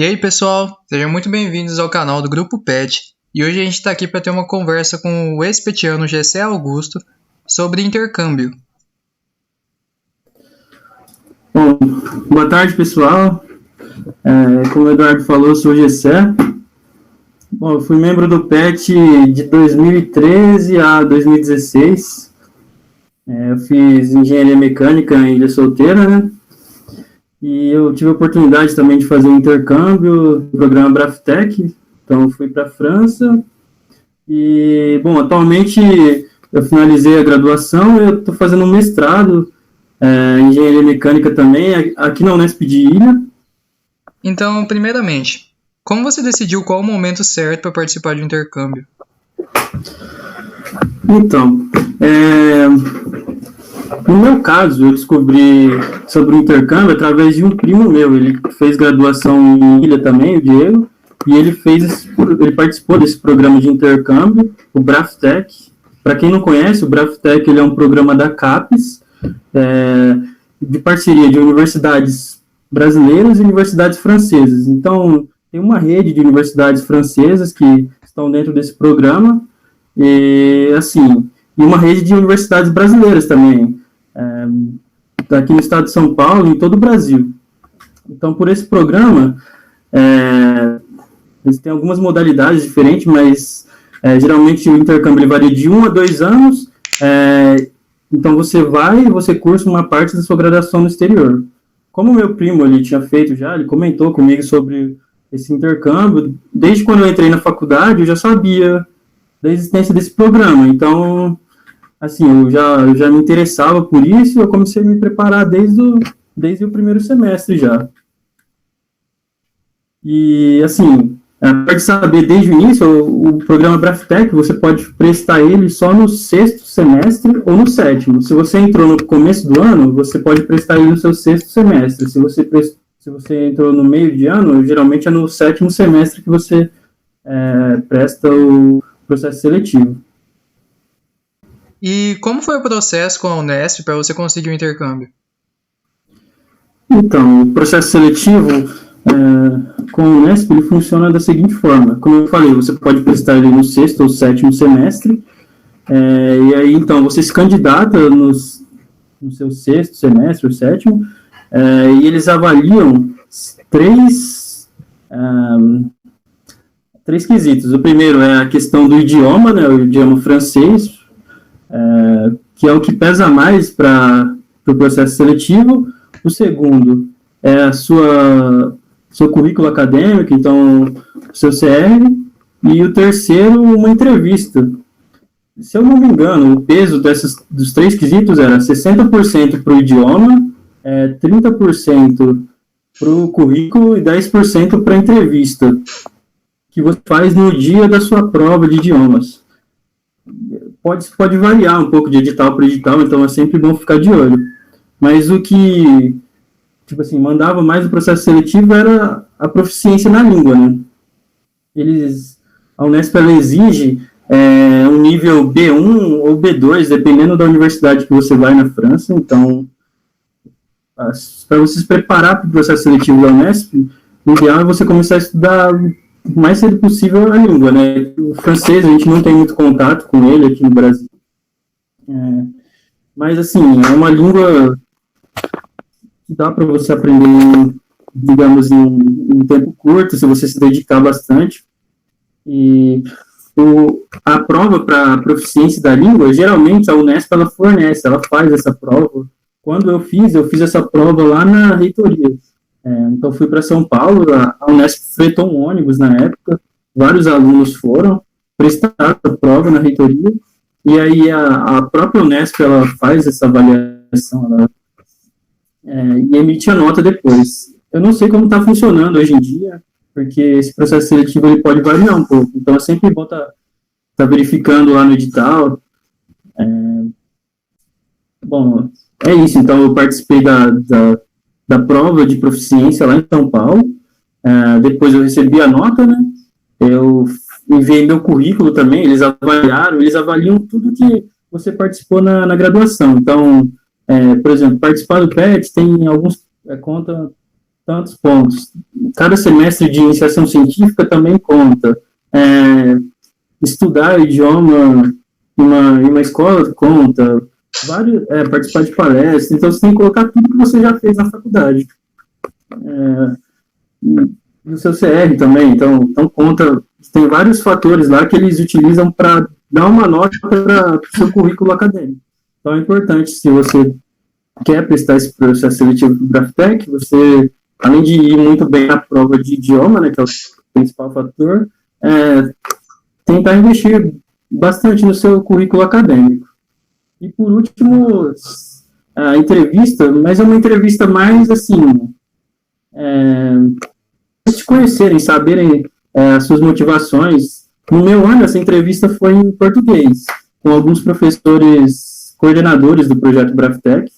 E aí, pessoal, sejam muito bem-vindos ao canal do Grupo PET. E hoje a gente está aqui para ter uma conversa com o ex-petiano Gessé Augusto sobre intercâmbio. Bom, boa tarde, pessoal. Como o Eduardo falou, eu sou o Gessé. Bom, eu fui membro do PET de 2013 a 2016. Eu fiz engenharia mecânica em Ilha Solteira, né? E eu tive a oportunidade também de fazer um intercâmbio no programa Braftec. Então, fui para a França. E, bom, atualmente eu finalizei a graduação e eu estou fazendo um mestrado em engenharia mecânica também, aqui na Unesp de Ilha. Então, primeiramente, como você decidiu qual o momento certo para participar de um intercâmbio? Então, no meu caso, eu descobri sobre o intercâmbio através de um primo meu. Ele fez graduação em Ilha também, o Diego, e ele participou desse programa de intercâmbio, o Braftec. Para quem não conhece, o Braftec ele é um programa da CAPES, de parceria de universidades brasileiras e universidades francesas. Então, tem uma rede de universidades francesas que estão dentro desse programa, e uma rede de universidades brasileiras também, aqui no estado de São Paulo e em todo o Brasil. Então, por esse programa, eles têm algumas modalidades diferentes, mas geralmente o intercâmbio varia de 1 a 2 anos. Então, você cursa uma parte da sua graduação no exterior. Como meu primo ele tinha feito já, ele comentou comigo sobre esse intercâmbio. Desde quando eu entrei na faculdade, eu já sabia da existência desse programa. Então, assim, eu já me interessava por isso e eu comecei a me preparar desde o primeiro semestre já. E, assim, apesar de saber desde o início, o programa Braftec, você pode prestar ele só no 6º semestre ou no 7º. Se você entrou no começo do ano, você pode prestar ele no seu 6º semestre. Se você entrou no meio de ano, geralmente é no 7º semestre que você presta o processo seletivo. E como foi o processo com a Unesp para você conseguir o intercâmbio? Então, o processo seletivo com a Unesp ele funciona da seguinte forma. Como eu falei, você pode prestar ele no 6º ou 7º semestre, e aí então você se candidata no seu 6º semestre ou 7º, e eles avaliam três quesitos. O primeiro é a questão do idioma, né, o idioma francês, que é o que pesa mais para o processo seletivo. O segundo é seu currículo acadêmico, então, o seu CR. E o terceiro, uma entrevista. Se eu não me engano, o peso dos 3 quesitos era 60% para o idioma, 30% para o currículo e 10% para a entrevista, que você faz no dia da sua prova de idiomas. Pode variar um pouco de edital para edital, então é sempre bom ficar de olho. Mas o que, mandava mais no processo seletivo era a proficiência na língua, né? A Unesp exige um nível B1 ou B2, dependendo da universidade que você vai na França. Então, para você se preparar para o processo seletivo da Unesp, o ideal é você começar a estudar o mais cedo possível a língua, né? O francês, a gente não tem muito contato com ele aqui no Brasil. Mas, assim, é uma língua que dá para você aprender, digamos, em um tempo curto, se você se dedicar bastante. E a prova para proficiência da língua, geralmente a Unesp ela fornece, ela faz essa prova. Quando eu fiz essa prova lá na reitoria. Então, fui para São Paulo, a Unesp fretou um ônibus na época, vários alunos foram, prestaram a prova na reitoria, e aí a própria Unesp ela faz essa avaliação e emite a nota depois. Eu não sei como está funcionando hoje em dia, porque esse processo seletivo ele pode variar um pouco, então é sempre bom estar verificando lá no edital. Bom, é isso, então eu participei da prova de proficiência lá em São Paulo, depois eu recebi a nota, né, eu enviei meu currículo também, eles avaliam tudo que você participou na graduação. Então, por exemplo, participar do PET tem conta tantos pontos. Cada semestre de iniciação científica também conta. Estudar o idioma em uma escola conta. Participar de palestras. Então, você tem que colocar tudo que você já fez na faculdade. E o seu CR também. Então conta. Tem vários fatores lá que eles utilizam para dar uma nota para o seu currículo acadêmico. Então, é importante, se você quer prestar esse processo seletivo para o Braftec, você, além de ir muito bem na prova de idioma, né, que é o principal fator, tentar investir bastante no seu currículo acadêmico. E, por último, a entrevista, mas é uma entrevista mais, assim, se conhecerem, saberem as suas motivações. No meu ano, essa entrevista foi em português, com alguns professores coordenadores do projeto Braftec.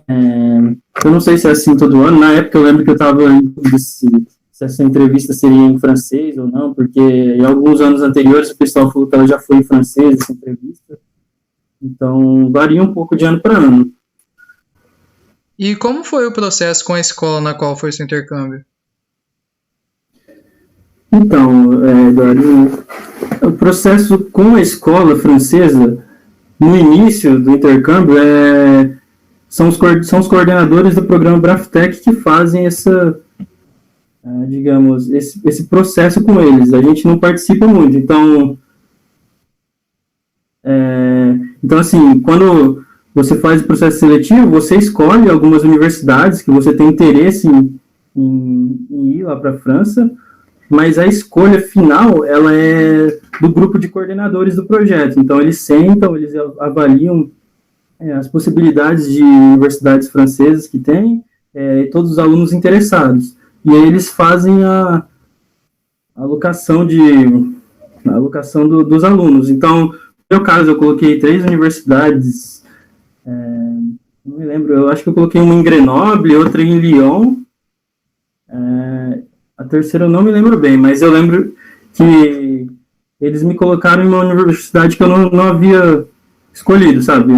Eu não sei se é assim todo ano. Na época eu lembro que eu estava em dúvida se essa entrevista seria em francês ou não, porque em alguns anos anteriores o pessoal falou que ela já foi em francês, essa entrevista. Então, varia um pouco de ano para ano. E como foi o processo com a escola na qual foi seu intercâmbio? Então, Eduardo, o processo com a escola francesa, no início do intercâmbio, são os coordenadores do programa Braftec que fazem esse processo com eles. A gente não participa muito. Então, assim, quando você faz o processo seletivo, você escolhe algumas universidades que você tem interesse em ir lá para a França, mas a escolha final, ela é do grupo de coordenadores do projeto. Então, eles sentam, eles avaliam as possibilidades de universidades francesas que tem, e todos os alunos interessados. E aí eles fazem a alocação dos alunos. Então, no meu caso, eu coloquei 3 universidades, não me lembro, eu acho que eu coloquei uma em Grenoble, outra em Lyon, a terceira eu não me lembro bem, mas eu lembro que eles me colocaram em uma universidade que eu não havia escolhido, sabe?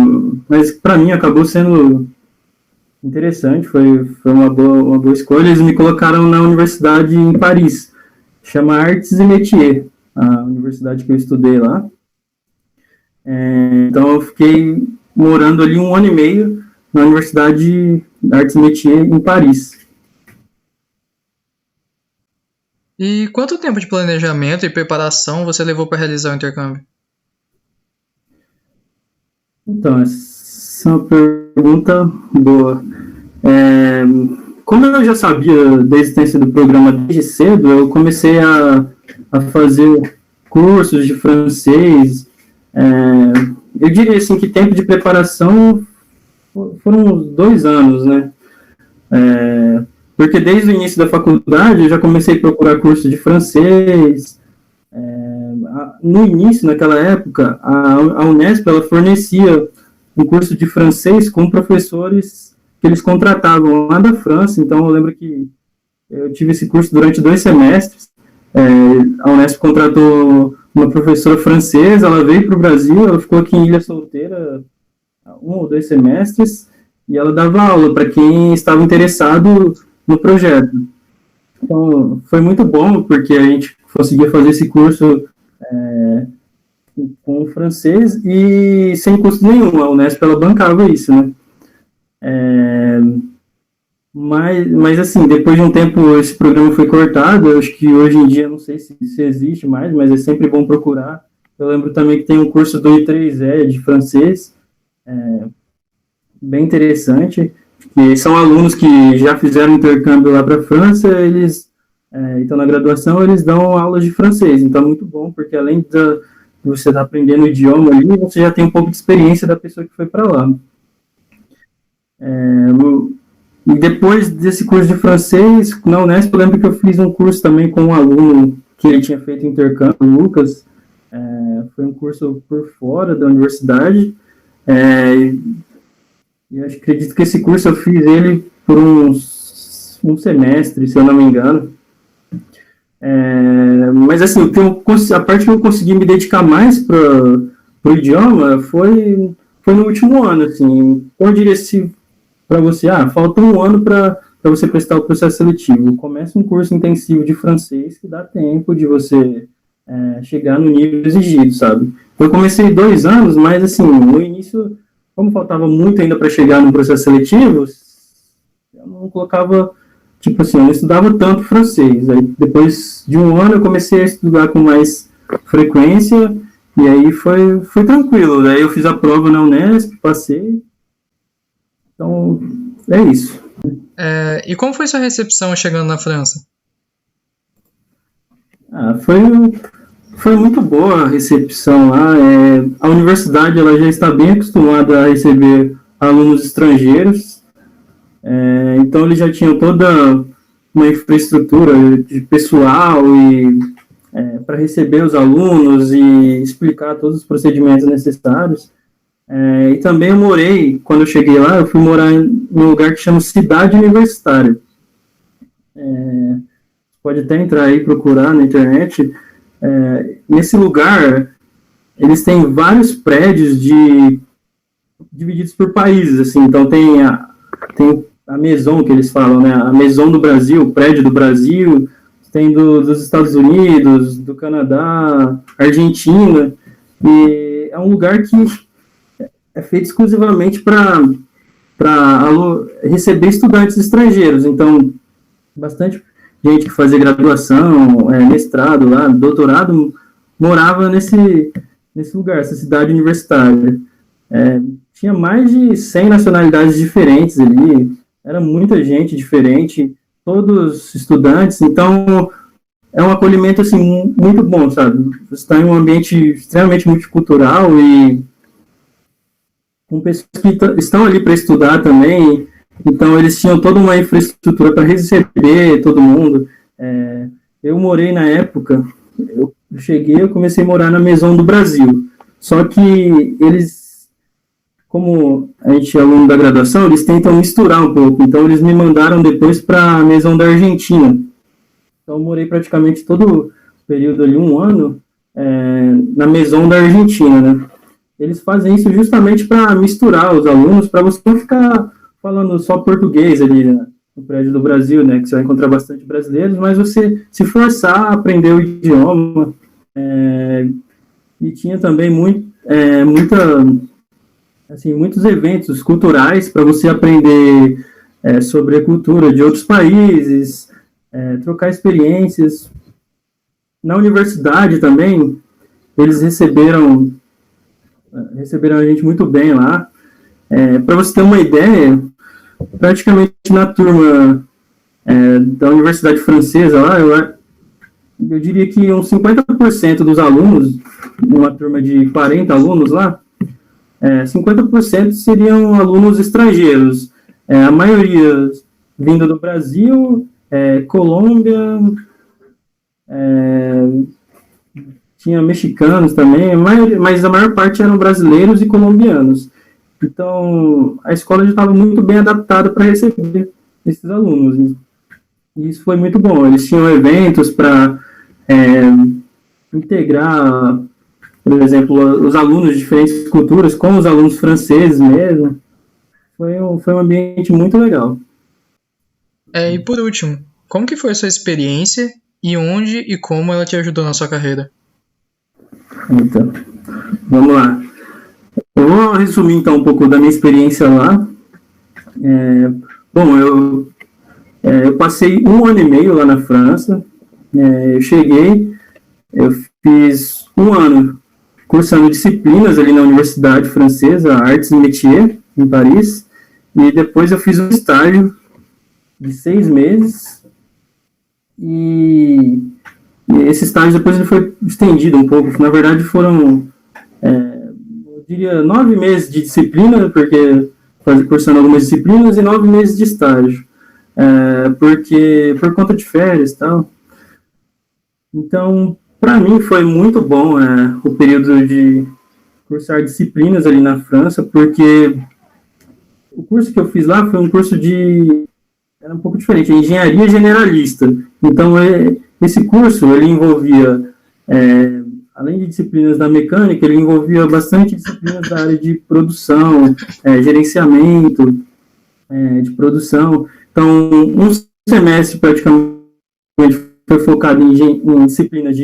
Mas para mim acabou sendo interessante, foi uma boa escolha. Eles me colocaram na universidade em Paris, chama Arts et Métiers, a universidade que eu estudei lá. Então eu fiquei morando ali 1 ano e meio na Universidade Arts et Métiers em Paris. E quanto tempo de planejamento e preparação você levou para realizar o intercâmbio? Então, essa é uma pergunta boa. Como eu já sabia da existência do programa desde cedo, eu comecei a fazer cursos de francês. Eu diria assim que tempo de preparação foram uns 2 anos, né? Porque desde o início da faculdade eu já comecei a procurar curso de francês. No início, naquela época, a Unesp ela fornecia um curso de francês com professores que eles contratavam lá da França. Então eu lembro que eu tive esse curso durante 2 semestres. A Unesp contratou uma professora francesa, ela veio para o Brasil, ela ficou aqui em Ilha Solteira 1 ou 2 semestres, e ela dava aula para quem estava interessado no projeto. Então, foi muito bom, porque a gente conseguia fazer esse curso com francês e sem custo nenhum. A Unesp ela bancava isso, né? Mas assim, depois de um tempo esse programa foi cortado. Eu acho que hoje em dia, não sei se existe mais, mas é sempre bom procurar. Eu lembro também que tem um curso do I3E de francês, bem interessante, que são alunos que já fizeram intercâmbio lá para a França. Eles estão na graduação, eles dão aulas de francês. Então é muito bom, porque além de você estar aprendendo o idioma ali, você já tem um pouco de experiência da pessoa que foi para lá. E depois desse curso de francês, na Unesp, eu lembro que eu fiz um curso também com um aluno que ele tinha feito intercâmbio, o Lucas. Foi um curso por fora da universidade. E eu acredito que esse curso eu fiz ele por um semestre, se eu não me engano. Mas assim, a parte que eu consegui me dedicar mais para o idioma foi no último ano. Assim, eu diria para você, falta 1 ano para para você prestar o processo seletivo. Começa um curso intensivo de francês que dá tempo de você chegar no nível exigido, sabe? Eu comecei 2 anos, mas assim, no início, como faltava muito ainda para chegar no processo seletivo, eu não colocava, tipo assim, eu não estudava tanto francês. Aí depois de 1 ano eu comecei a estudar com mais frequência, e aí foi tranquilo. Daí eu fiz a prova na Unesp, passei. Então, é isso. E como foi sua recepção chegando na França? Foi muito boa a recepção lá. A universidade ela já está bem acostumada a receber alunos estrangeiros, então eles já tinham toda uma infraestrutura de pessoal e para receber os alunos e explicar todos os procedimentos necessários. E também eu morei, quando eu cheguei lá, eu fui morar em um lugar que chama Cidade Universitária. Pode até entrar aí e procurar na internet. Nesse lugar, eles têm vários prédios divididos por países, assim. Então tem a Maison, que eles falam, né? A Maison do Brasil, o prédio do Brasil, tem dos Estados Unidos, do Canadá, Argentina, e é um lugar que é feito exclusivamente para receber estudantes estrangeiros. Então, bastante gente que fazia graduação, mestrado lá, doutorado, morava nesse lugar, essa cidade universitária. Tinha mais de 100 nacionalidades diferentes ali, era muita gente diferente, todos estudantes, então é um acolhimento assim, muito bom, sabe? Você está em um ambiente extremamente multicultural e com pessoas que estão ali para estudar também, então eles tinham toda uma infraestrutura para receber todo mundo. Eu morei na época, eu cheguei, eu comecei a morar na Maison do Brasil, só que eles, como a gente é aluno da graduação, eles tentam misturar um pouco, então eles me mandaram depois para a Maison da Argentina. Então eu morei praticamente todo o período ali, 1 ano, na Maison da Argentina, né? Eles fazem isso justamente para misturar os alunos, para você não ficar falando só português ali, né, no prédio do Brasil, né, que você vai encontrar bastante brasileiros, mas você se forçar a aprender o idioma. E tinha também muitos eventos culturais para você aprender sobre a cultura de outros países, trocar experiências. Na universidade também, eles receberam a gente muito bem lá. Para você ter uma ideia, praticamente na turma da Universidade Francesa lá, eu diria que uns 50% dos alunos, numa turma de 40 alunos lá, 50% seriam alunos estrangeiros, a maioria vindo do Brasil, Colômbia, tinha mexicanos também, mas a maior parte eram brasileiros e colombianos. Então, a escola já estava muito bem adaptada para receber esses alunos. E isso foi muito bom. Eles tinham eventos para integrar, por exemplo, os alunos de diferentes culturas com os alunos franceses mesmo. Foi um ambiente muito legal. E por último, como que foi a sua experiência e onde e como ela te ajudou na sua carreira? Então, vamos lá. Eu vou resumir então um pouco da minha experiência lá. Bom, eu passei 1 ano e meio lá na França. Eu cheguei, eu fiz 1 ano cursando disciplinas ali na Universidade Francesa, Arts et Métiers, em Paris, e depois eu fiz um estágio de 6 meses, e esse estágio depois ele foi estendido um pouco. Na verdade foram, eu diria, 9 meses de disciplina, porque cursando algumas disciplinas, e 9 meses de estágio, porque por conta de férias e tal. Então, para mim foi muito bom o período de cursar disciplinas ali na França, porque o curso que eu fiz lá foi um curso era um pouco diferente, engenharia generalista. Então, esse curso, ele envolvia, além de disciplinas da mecânica, ele envolvia bastante disciplinas da área de produção, gerenciamento de produção. Então, um semestre praticamente foi focado em disciplinas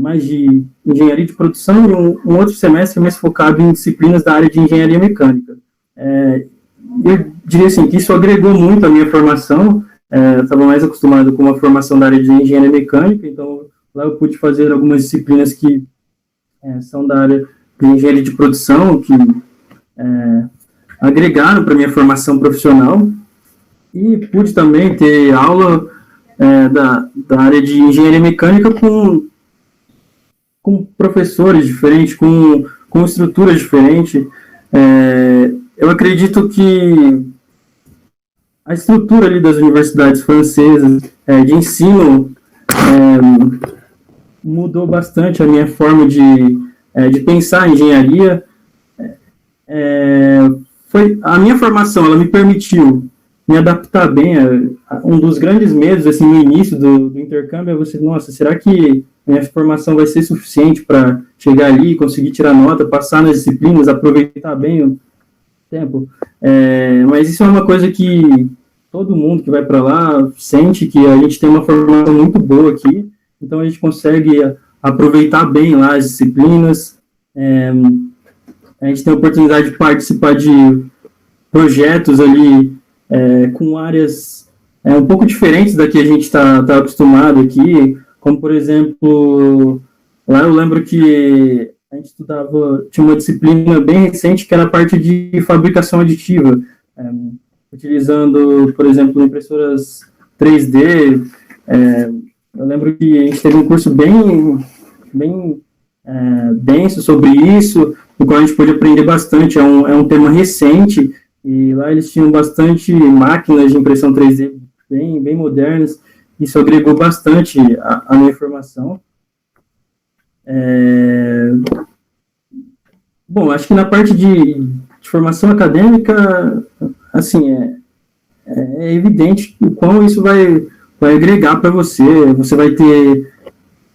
mais de engenharia de produção, e um outro semestre mais focado em disciplinas da área de engenharia mecânica. Eu diria assim, que isso agregou muito à minha formação. Eu estava mais acostumado com uma formação da área de engenharia mecânica, então lá eu pude fazer algumas disciplinas que são da área de engenharia de produção, que agregaram para a minha formação profissional, e pude também ter aula da área de engenharia mecânica com professores diferentes, com estruturas diferentes. Eu acredito que a estrutura ali das universidades francesas de ensino mudou bastante a minha forma de pensar a engenharia. A minha formação, ela me permitiu me adaptar bem. Um dos grandes medos, assim, no início do intercâmbio é você, nossa, será que minha formação vai ser suficiente para chegar ali, conseguir tirar nota, passar nas disciplinas, aproveitar bem o tempo? Mas isso é uma coisa que todo mundo que vai para lá sente, que a gente tem uma formação muito boa aqui, então a gente consegue aproveitar bem lá as disciplinas. A gente tem a oportunidade de participar de projetos ali com áreas um pouco diferentes da que a gente está acostumado aqui, como, por exemplo, lá eu lembro que a gente tinha uma disciplina bem recente que era a parte de fabricação aditiva, utilizando, por exemplo, impressoras 3D. Eu lembro que a gente teve um curso bem denso sobre isso, no qual a gente pôde aprender bastante. É um tema recente, e lá eles tinham bastante máquinas de impressão 3D bem modernas. Isso agregou bastante a minha formação. Bom, acho que na parte de formação acadêmica, assim, é evidente o quão isso vai agregar para você. Você vai ter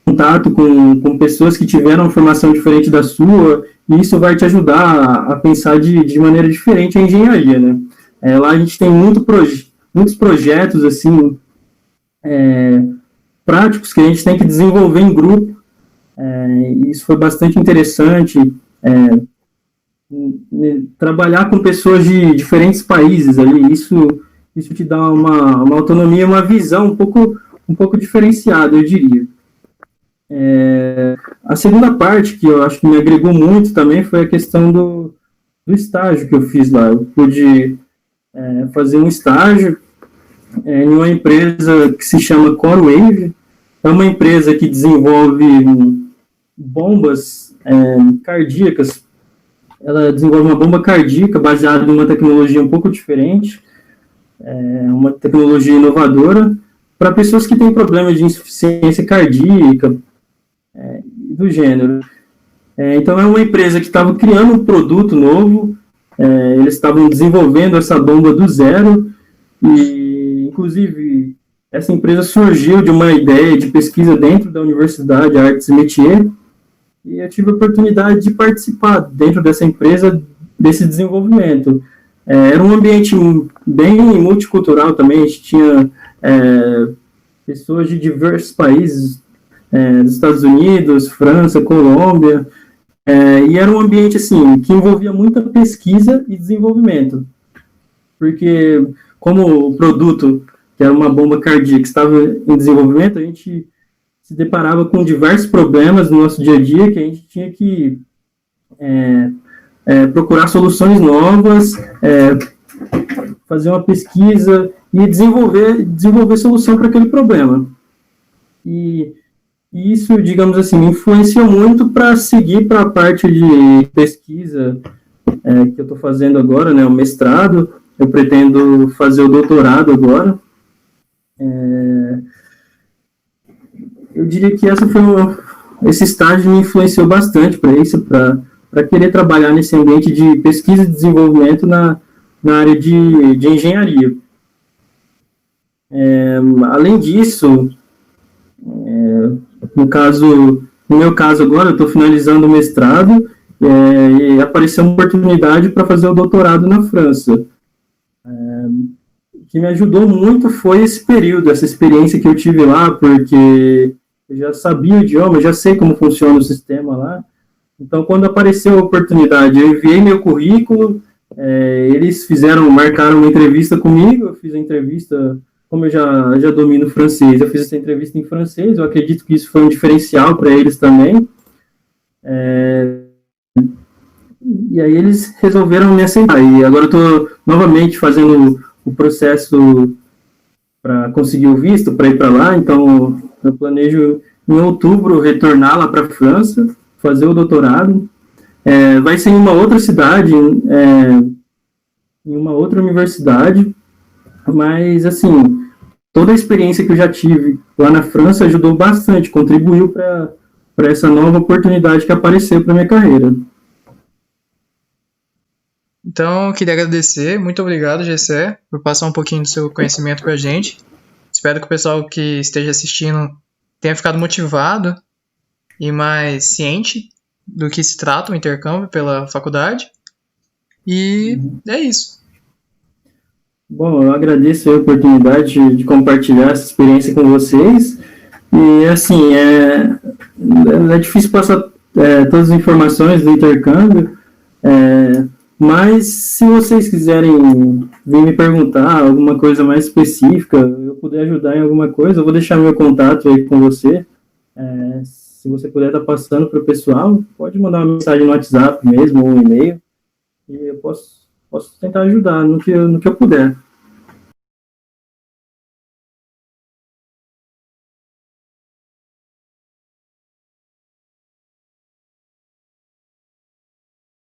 contato com pessoas que tiveram uma formação diferente da sua, e isso vai te ajudar a pensar de maneira diferente a engenharia, né? Lá a gente tem muitos projetos, assim, práticos que a gente tem que desenvolver em grupo. Isso foi bastante interessante. Trabalhar com pessoas de diferentes países ali, isso te dá uma autonomia, uma visão um pouco diferenciada, eu diria. A segunda parte, que eu acho que me agregou muito também, foi a questão do estágio que eu fiz lá. Eu pude fazer um estágio em uma empresa que se chama CoreWave. É uma empresa que desenvolve bombas cardíacas. Ela desenvolve uma bomba cardíaca baseada em uma tecnologia um pouco diferente, uma tecnologia inovadora, para pessoas que têm problemas de insuficiência cardíaca, do gênero. Então, é uma empresa que estava criando um produto novo, eles estavam desenvolvendo essa bomba do zero, e, inclusive, essa empresa surgiu de uma ideia de pesquisa dentro da Universidade Artes e Métiers, e eu tive a oportunidade de participar dentro dessa empresa, desse desenvolvimento. Era um ambiente bem multicultural também, a gente tinha pessoas de diversos países, dos Estados Unidos, França, Colômbia, e era um ambiente assim, que envolvia muita pesquisa e desenvolvimento, porque como o produto, que era uma bomba cardíaca, estava em desenvolvimento, a gente se deparava com diversos problemas no nosso dia a dia, que a gente tinha que procurar soluções novas, fazer uma pesquisa e desenvolver solução para aquele problema. E isso, digamos assim, me influenciou muito para seguir para a parte de pesquisa que eu estou fazendo agora, né, o mestrado. Eu pretendo fazer o doutorado agora. Eu diria que esse estágio me influenciou bastante para isso, para querer trabalhar nesse ambiente de pesquisa e desenvolvimento na área de engenharia. Além disso, no meu caso agora, eu estou finalizando o mestrado e apareceu uma oportunidade para fazer o doutorado na França. que me ajudou muito foi esse período, essa experiência que eu tive lá, porque eu já sabia o idioma, já sei como funciona o sistema lá. Então, quando apareceu a oportunidade, eu enviei meu currículo, eles marcaram uma entrevista comigo, eu fiz a entrevista, como eu já domino francês, eu fiz essa entrevista em francês, eu acredito que isso foi um diferencial para eles também. E aí eles resolveram me aceitar. E agora eu estou novamente fazendo o processo para conseguir o visto, para ir para lá, então eu planejo em outubro retornar lá para a França, fazer o doutorado. Vai ser em uma outra cidade, em uma outra universidade, mas, assim, toda a experiência que eu já tive lá na França ajudou bastante, contribuiu para essa nova oportunidade que apareceu para minha carreira. Então, eu queria agradecer. Muito obrigado, Gessé, por passar um pouquinho do seu conhecimento para a gente. Espero que o pessoal que esteja assistindo tenha ficado motivado e mais ciente do que se trata o intercâmbio pela faculdade. E é isso. Bom, eu agradeço a oportunidade de compartilhar essa experiência com vocês. E, assim, é difícil passar todas as informações do intercâmbio, mas se vocês quiserem vir me perguntar alguma coisa mais específica, eu puder ajudar em alguma coisa, eu vou deixar meu contato aí com você. Se você puder estar passando para o pessoal, pode mandar uma mensagem no WhatsApp mesmo, ou um e-mail, e eu posso tentar ajudar no que eu puder.